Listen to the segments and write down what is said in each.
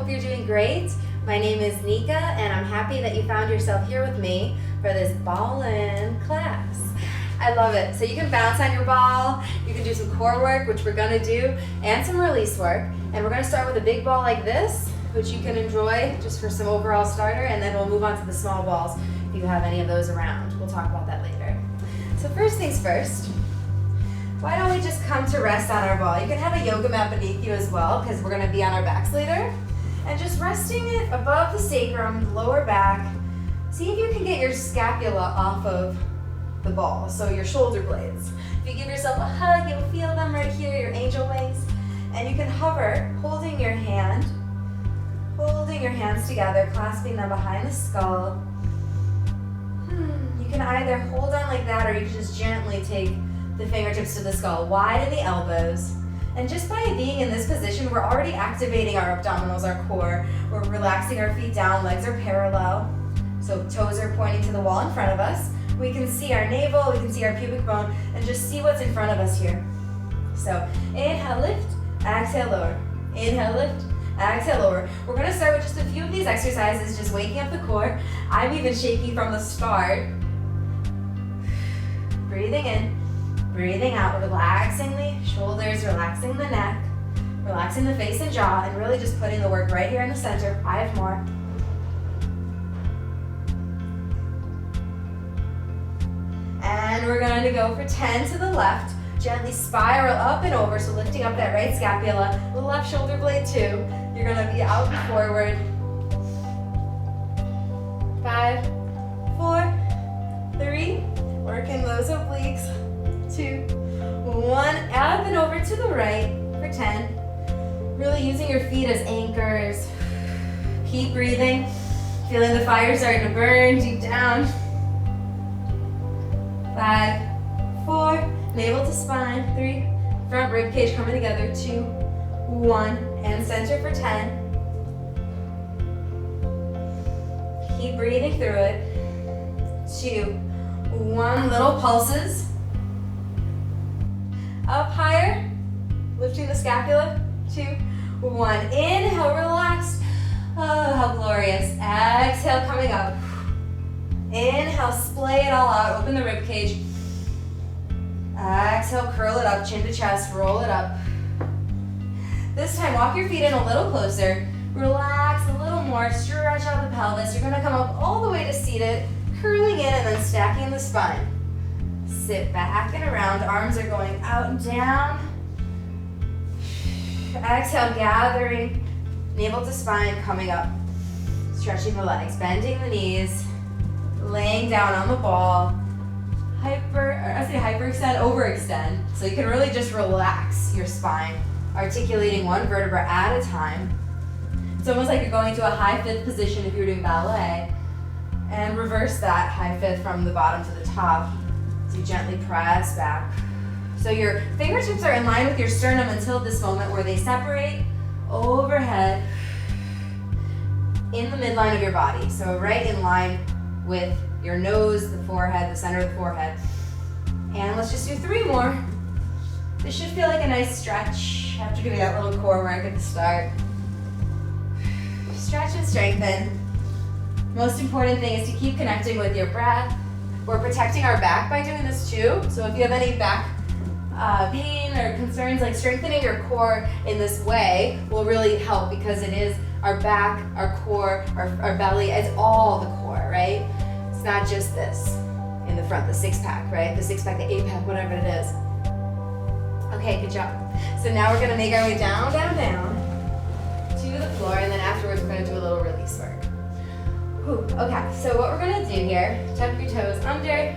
hope you're doing great. My name is Nika, and I'm happy that you found yourself here with me for this Ballin class. I love it. So you can bounce on your ball, you can do some core work, which we're gonna do, and some release work. And we're gonna start with a big ball like this, which you can enjoy just for some overall starter, and then we'll move on to the small balls if you have any of those around. We'll talk about that later. So first things first, why don't we just come to rest on our ball? You can have a yoga mat beneath you as well, because we're gonna be on our backs later. And just resting it above the sacrum, lower back. See if you can get your scapula off of the ball, so your shoulder blades. If you give yourself a hug, you'll feel them right here, your angel wings. And you can hover, holding your hands together, clasping them behind the skull. You can either hold on like that, or you can just gently take the fingertips to the skull, widen the elbows. And just by being in this position, we're already activating our abdominals, our core. We're relaxing our feet down, legs are parallel. So toes are pointing to the wall in front of us. We can see our navel, we can see our pubic bone, and just see what's in front of us here. So inhale, lift, exhale, lower. Inhale, lift, exhale, lower. We're gonna start with just a few of these exercises, just waking up the core. I'm even shaky from the start. Breathing in. Breathing out, relaxing the shoulders, relaxing the neck, relaxing the face and jaw, and really just putting the work right here in the center. 5 more. And we're going to go for 10 to the left. Gently spiral up and over, so lifting up that right scapula, the left shoulder blade too. You're going to be out and forward. 5, 4, 3, working those obliques. 2, 1, up and over to the right for 10. Really using your feet as anchors. Keep breathing. Feeling the fire starting to burn deep down. 5, 4, navel to spine. 3, front rib cage coming together. 2, 1, and center for 10. Keep breathing through it. 2, 1, little pulses. Up higher, lifting the scapula. 2, 1. Inhale, relax. Oh, how glorious. Exhale, coming up. Inhale, splay it all out. Open the rib cage. Exhale, curl it up, chin to chest, roll it up. This time, walk your feet in a little closer. Relax a little more, stretch out the pelvis. You're gonna come up all the way to seated, curling in and then stacking the spine. Sit back and around, arms are going out and down. Exhale, gathering, navel to spine, coming up. Stretching the legs, bending the knees, laying down on the ball. Hyperextend, overextend. So you can really just relax your spine, articulating one vertebra at a time. It's almost like you're going to a high fifth position if you're doing ballet. And reverse that high fifth from the bottom to the top. So you gently press back. So your fingertips are in line with your sternum until this moment where they separate overhead in the midline of your body. So right in line with your nose, the forehead, the center of the forehead. And let's just do 3 more. This should feel like a nice stretch after doing that little core work at the start. Stretch and strengthen. Most important thing is to keep connecting with your breath. We're protecting our back by doing this too. So if you have any back pain or concerns, like strengthening your core in this way will really help, because it is our back, our core, our belly, it's all the core, right? It's not just this in the front, the 6-pack, right? The 6-pack, the 8-pack, whatever it is. Okay, good job. So now we're gonna make our way down, down, down to the floor, and then afterwards we're gonna do a little release work. Okay, so what we're gonna do here, tuck your toes under.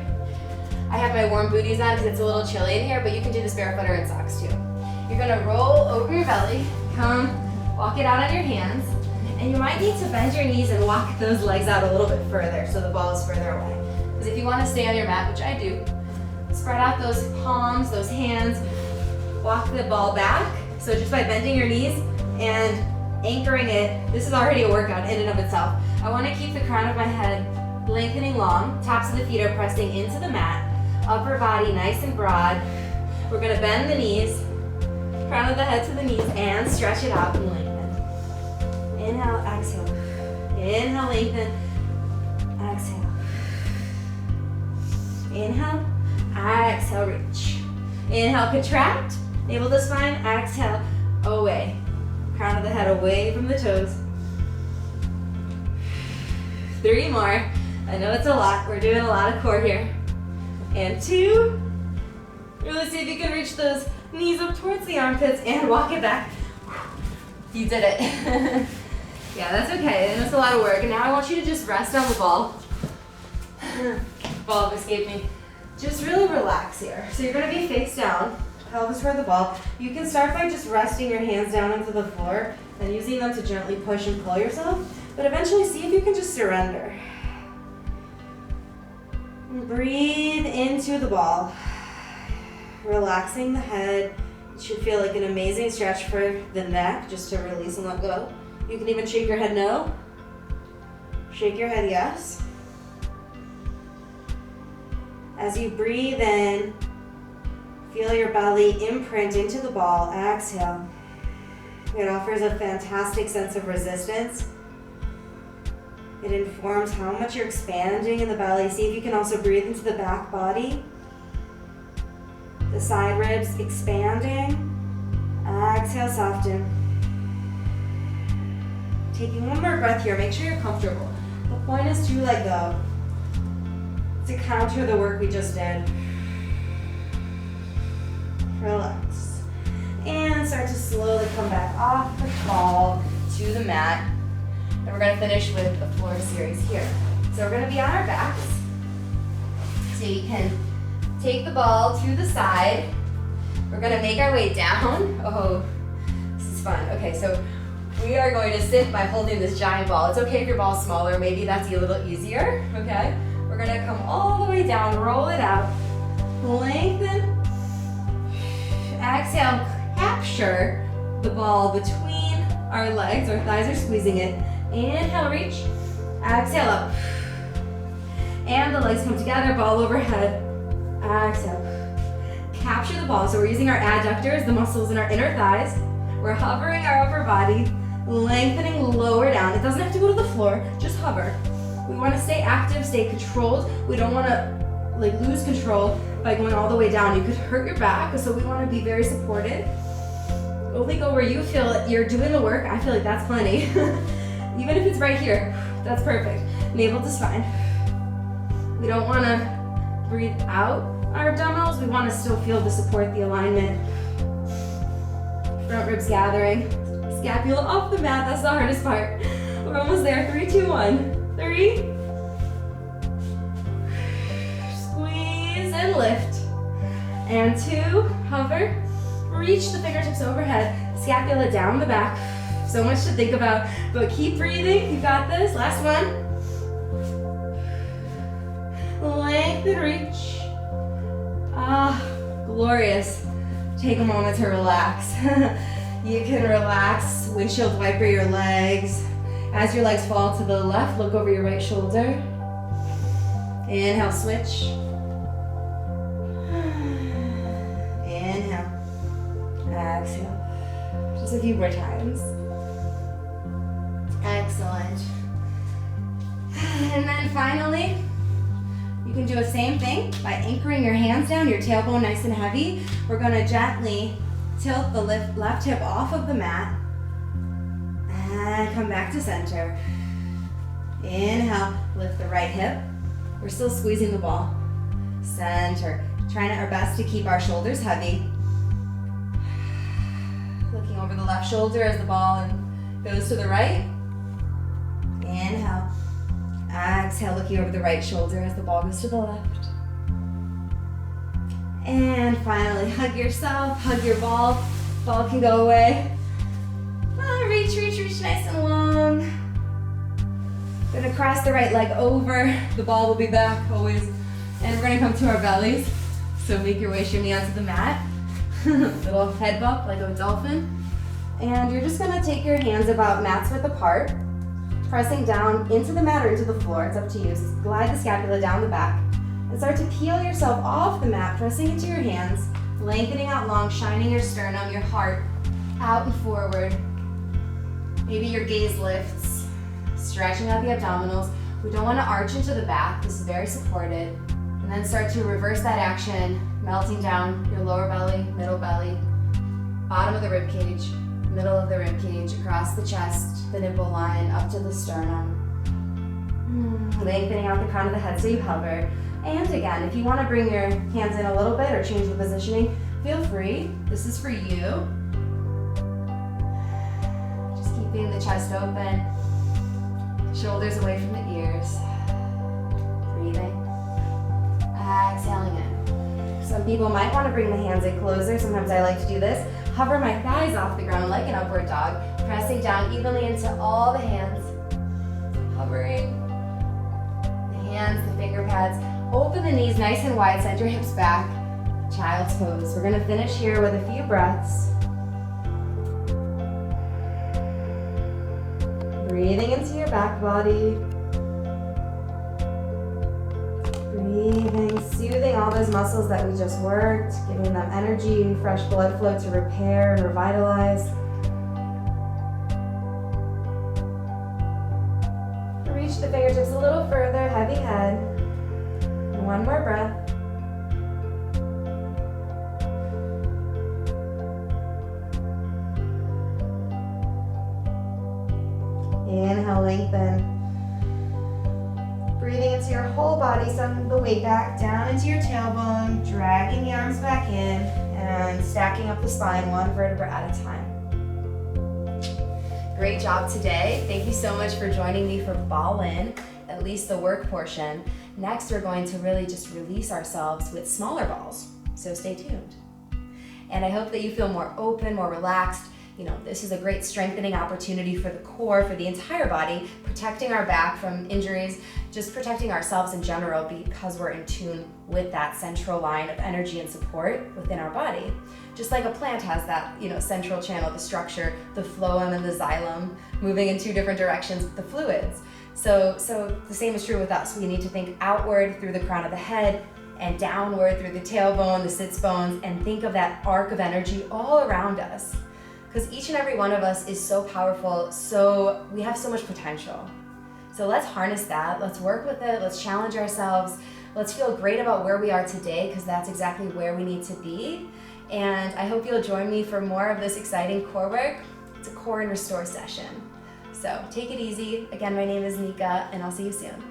I have my warm booties on because it's a little chilly in here, but you can do this barefoot or in socks too. You're gonna roll over your belly, come, walk it out on your hands, and you might need to bend your knees and walk those legs out a little bit further so the ball is further away. Because if you wanna stay on your mat, which I do, spread out those palms, those hands, walk the ball back. So just by bending your knees and anchoring it, this is already a workout in and of itself. I want to keep the crown of my head lengthening long, tops of the feet are pressing into the mat, upper body nice and broad. We're going to bend the knees, crown of the head to the knees, and stretch it out and lengthen. Inhale lengthen. Exhale. Inhale. Exhale, reach. Inhale, contract. Navel to spine. Exhale, away. Crown of the head away from the toes. 3 more. I know it's a lot. We're doing a lot of core here. And 2. Really see if you can reach those knees up towards the armpits and walk it back. You did it. Yeah, that's okay. That's a lot of work. And now I want you to just rest on the ball. Ball escaped me. Just really relax here. So you're going to be face down, pelvis toward the ball. You can start by just resting your hands down into the floor and using them to gently push and pull yourself. But eventually see if you can just surrender. Breathe into the ball. Relaxing the head. It should feel like an amazing stretch for the neck, just to release and let go. You can even shake your head no. Shake your head yes. As you breathe in, feel your belly imprint into the ball. Exhale. It offers a fantastic sense of resistance. It informs how much you're expanding in the belly. See if you can also breathe into the back body. The side ribs expanding. Exhale, soften. Taking one more breath here. Make sure you're comfortable. The point is to let go. To counter the work we just did. Relax. And start to slowly come back off the ball to the mat. And we're going to finish with the floor series here. So we're going to be on our backs. So you can take the ball to the side. We're going to make our way down. Oh, this is fun. Okay, so we are going to sit by holding this giant ball. It's okay if your ball's smaller. Maybe that's a little easier, okay? We're going to come all the way down, roll it out, lengthen. Exhale, capture the ball between our legs. Our thighs are squeezing it. Inhale, reach. Exhale, up. And the legs come together, ball overhead. Exhale. Capture the ball. So we're using our adductors, the muscles in our inner thighs. We're hovering our upper body, lengthening lower down. It doesn't have to go to the floor, just hover. We want to stay active, stay controlled. We don't want to lose control by going all the way down. You could hurt your back, so we want to be very supported. Only go where you feel it. You're doing the work. I feel like that's plenty. Even if it's right here, that's perfect. Navel to spine. We don't want to breathe out our abdominals. We want to still feel the support, the alignment. Front ribs gathering. Scapula off the mat. That's the hardest part. We're almost there. 3, 2, 1. 3. Squeeze and lift. And 2. Hover. Reach the fingertips overhead. Scapula down the back. So much to think about, but keep breathing. You got this. Last one. Lengthen, reach. Ah, glorious. Take a moment to relax. You can relax, windshield wiper your legs. As your legs fall to the left, look over your right shoulder. Inhale, switch. Inhale. Exhale. Just a few more times. Excellent. And then finally, you can do the same thing by anchoring your hands down, your tailbone nice and heavy. We're going to gently tilt the left hip off of the mat and come back to center. Inhale, lift the right hip. We're still squeezing the ball. Center. Trying our best to keep our shoulders heavy. Looking over the left shoulder as the ball goes to the right. Inhale. Exhale, looking over the right shoulder as the ball goes to the left. And finally, hug yourself, hug your ball. Ball can go away. Reach, reach, reach nice and long. Gonna cross the right leg over. The ball will be back always. And we're gonna come to our bellies. So make your way, shimmy onto the mat. Little head bump like a dolphin. And you're just gonna take your hands about mat's width apart, pressing down into the mat or into the floor. It's up to you. Glide the scapula down the back and start to peel yourself off the mat, pressing into your hands, lengthening out long, shining your sternum, your heart out and forward. Maybe your gaze lifts. stretching out the abdominals. We don't want to arch into the back. This is very supported. And then start to reverse that action, melting down your lower belly, middle belly, bottom of the rib cage, middle of the rib cage, across the chest, the nipple line, up to the sternum. Lengthening out the crown of the head so you hover. And again, if you want to bring your hands in a little bit or change the positioning, feel free. This is for you. Just keeping the chest open, shoulders away from the ears. Breathing. Exhaling in. Some people might want to bring the hands in closer. Sometimes I like to do this. Hover my thighs off the ground like an upward dog, pressing down evenly into all the hands. Hovering. The hands, the finger pads. Open the knees nice and wide, send your hips back. Child's pose. We're going to finish here with a few breaths. Breathing into your back body. Breathing, soothing all those muscles that we just worked, giving them energy, fresh blood flow to repair and revitalize. Reach the fingertips a little further, heavy head. And one more breath. Inhale, lengthen. Breathing into your whole body, send the weight back down into your tailbone, dragging the arms back in, and stacking up the spine one vertebra at a time. Great job today. Thank you so much for joining me for Ballin, at least the work portion. Next, we're going to really just release ourselves with smaller balls, so stay tuned. And I hope that you feel more open, more relaxed. You know, this is a great strengthening opportunity for the core, for the entire body, protecting our back from injuries, just protecting ourselves in general because we're in tune with that central line of energy and support within our body. Just like a plant has that, central channel, the structure, the phloem and the xylem moving in two different directions with the fluids. So the same is true with us. We need to think outward through the crown of the head and downward through the tailbone, the sits bones, and think of that arc of energy all around us. Because each and every one of us is so powerful, so we have so much potential. So let's harness that, let's work with it, let's challenge ourselves, let's feel great about where we are today, because that's exactly where we need to be. And I hope you'll join me for more of this exciting core work. It's a core and restore session. So take it easy. Again, my name is Nika, and I'll see you soon.